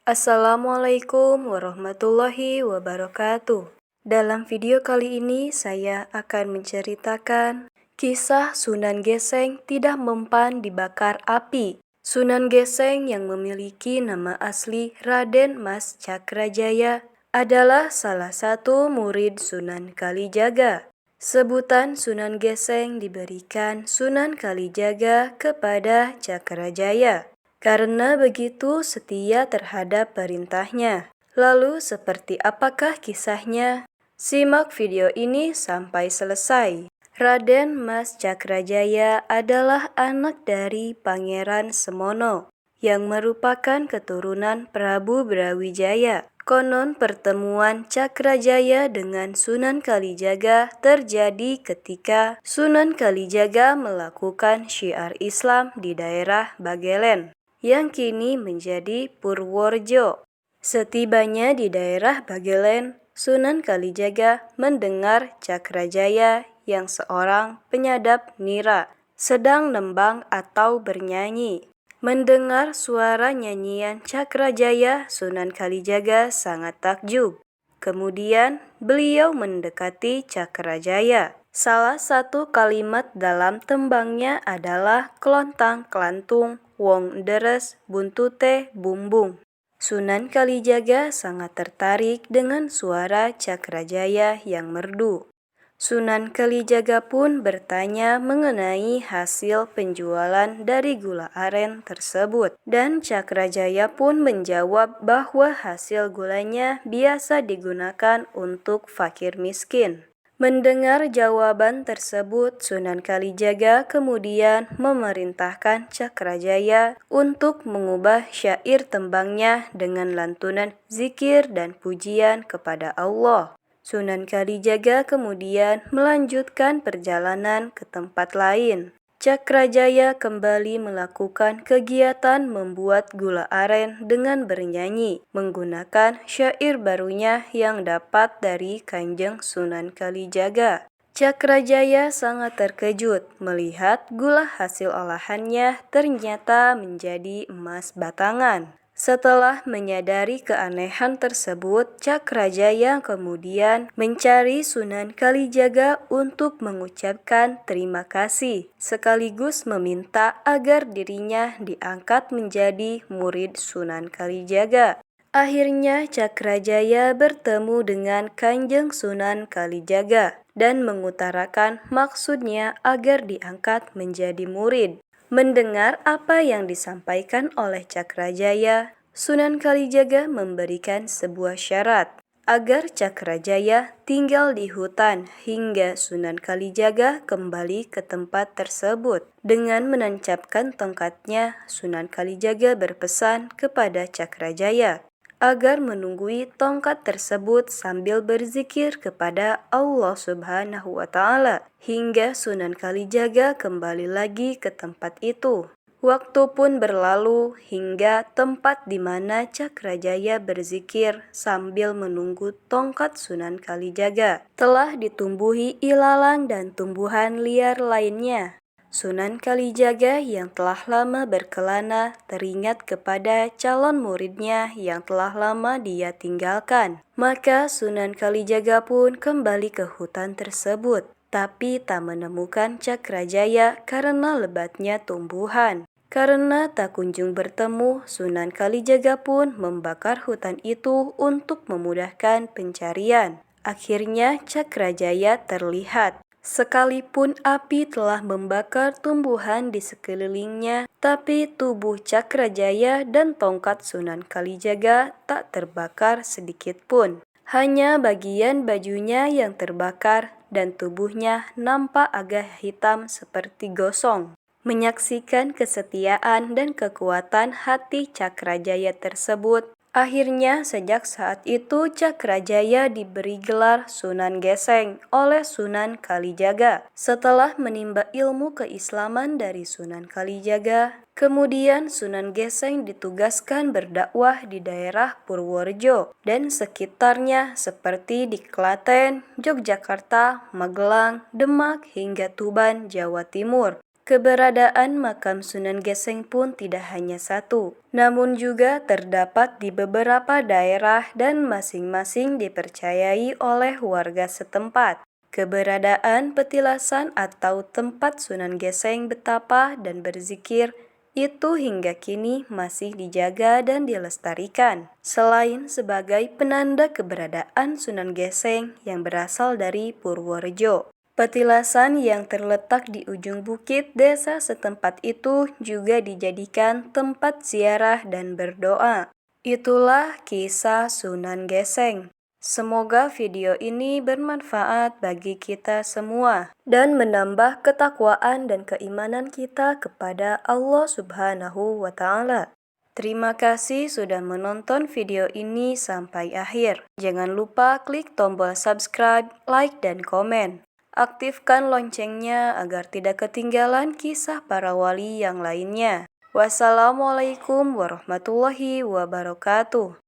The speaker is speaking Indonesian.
Assalamualaikum warahmatullahi wabarakatuh. Dalam video kali ini saya akan menceritakan kisah Sunan Geseng tidak mempan dibakar api. Sunan Geseng yang memiliki nama asli Raden Mas Cakrajaya adalah salah satu murid Sunan Kalijaga. Sebutan Sunan Geseng diberikan Sunan Kalijaga kepada Cakrajaya karena begitu setia terhadap perintahnya. Lalu seperti apakah kisahnya? Simak video ini sampai selesai. Raden Mas Cakrajaya adalah anak dari Pangeran Semono yang merupakan keturunan Prabu Brawijaya. Konon pertemuan Cakrajaya dengan Sunan Kalijaga terjadi ketika Sunan Kalijaga melakukan syiar Islam di daerah Bagelen yang kini menjadi Purworejo. Setibanya di daerah Bagelen, Sunan Kalijaga mendengar Cakrajaya yang seorang penyadap nira sedang nembang atau bernyanyi. Mendengar suara nyanyian Cakrajaya, Sunan Kalijaga sangat takjub. Kemudian beliau mendekati Cakrajaya. Salah satu kalimat dalam tembangnya adalah klontang klantung, wong deres, buntute, bumbung. Sunan Kalijaga sangat tertarik dengan suara Cakrajaya yang merdu. Sunan Kalijaga pun bertanya mengenai hasil penjualan dari gula aren tersebut, dan Cakrajaya pun menjawab bahwa hasil gulanya biasa digunakan untuk fakir miskin. Mendengar jawaban tersebut, Sunan Kalijaga kemudian memerintahkan Cakrajaya untuk mengubah syair tembangnya dengan lantunan zikir dan pujian kepada Allah. Sunan Kalijaga kemudian melanjutkan perjalanan ke tempat lain. Cakrajaya kembali melakukan kegiatan membuat gula aren dengan bernyanyi, menggunakan syair barunya yang dapat dari Kanjeng Sunan Kalijaga. Cakrajaya sangat terkejut melihat gula hasil olahannya ternyata menjadi emas batangan. Setelah menyadari keanehan tersebut, Cakrajaya kemudian mencari Sunan Kalijaga untuk mengucapkan terima kasih, sekaligus meminta agar dirinya diangkat menjadi murid Sunan Kalijaga. Akhirnya Cakrajaya bertemu dengan Kanjeng Sunan Kalijaga dan mengutarakan maksudnya agar diangkat menjadi murid. Mendengar apa yang disampaikan oleh Cakrajaya, Sunan Kalijaga memberikan sebuah syarat agar Cakrajaya tinggal di hutan hingga Sunan Kalijaga kembali ke tempat tersebut. Dengan menancapkan tongkatnya, Sunan Kalijaga berpesan kepada Cakrajaya agar menunggui tongkat tersebut sambil berzikir kepada Allah Subhanahu wa Ta'ala hingga Sunan Kalijaga kembali lagi ke tempat itu. Waktu pun berlalu hingga tempat di mana Cakrajaya berzikir sambil menunggu tongkat Sunan Kalijaga telah ditumbuhi ilalang dan tumbuhan liar lainnya. Sunan Kalijaga yang telah lama berkelana teringat kepada calon muridnya yang telah lama dia tinggalkan. Maka Sunan Kalijaga pun kembali ke hutan tersebut, tapi tak menemukan Cakrajaya karena lebatnya tumbuhan. Karena tak kunjung bertemu, Sunan Kalijaga pun membakar hutan itu untuk memudahkan pencarian. Akhirnya Cakrajaya terlihat. Sekalipun api telah membakar tumbuhan di sekelilingnya, tapi tubuh Cakrajaya dan tongkat Sunan Kalijaga tak terbakar sedikit pun. Hanya bagian bajunya yang terbakar dan tubuhnya nampak agak hitam seperti gosong. Menyaksikan kesetiaan dan kekuatan hati Cakrajaya tersebut, akhirnya sejak saat itu Cakrajaya diberi gelar Sunan Geseng oleh Sunan Kalijaga. Setelah menimba ilmu keislaman dari Sunan Kalijaga, kemudian Sunan Geseng ditugaskan berdakwah di daerah Purworejo dan sekitarnya seperti di Klaten, Yogyakarta, Magelang, Demak hingga Tuban, Jawa Timur. Keberadaan makam Sunan Geseng pun tidak hanya satu, namun juga terdapat di beberapa daerah dan masing-masing dipercayai oleh warga setempat. Keberadaan petilasan atau tempat Sunan Geseng betapa dan berzikir itu hingga kini masih dijaga dan dilestarikan. Selain sebagai penanda keberadaan Sunan Geseng yang berasal dari Purworejo, petilasan yang terletak di ujung bukit desa setempat itu juga dijadikan tempat ziarah dan berdoa. Itulah kisah Sunan Geseng. Semoga video ini bermanfaat bagi kita semua dan menambah ketakwaan dan keimanan kita kepada Allah Subhanahu wa Ta'ala. Terima kasih sudah menonton video ini sampai akhir. Jangan lupa klik tombol subscribe, like, dan komen. Aktifkan loncengnya agar tidak ketinggalan kisah para wali yang lainnya. Wassalamualaikum warahmatullahi wabarakatuh.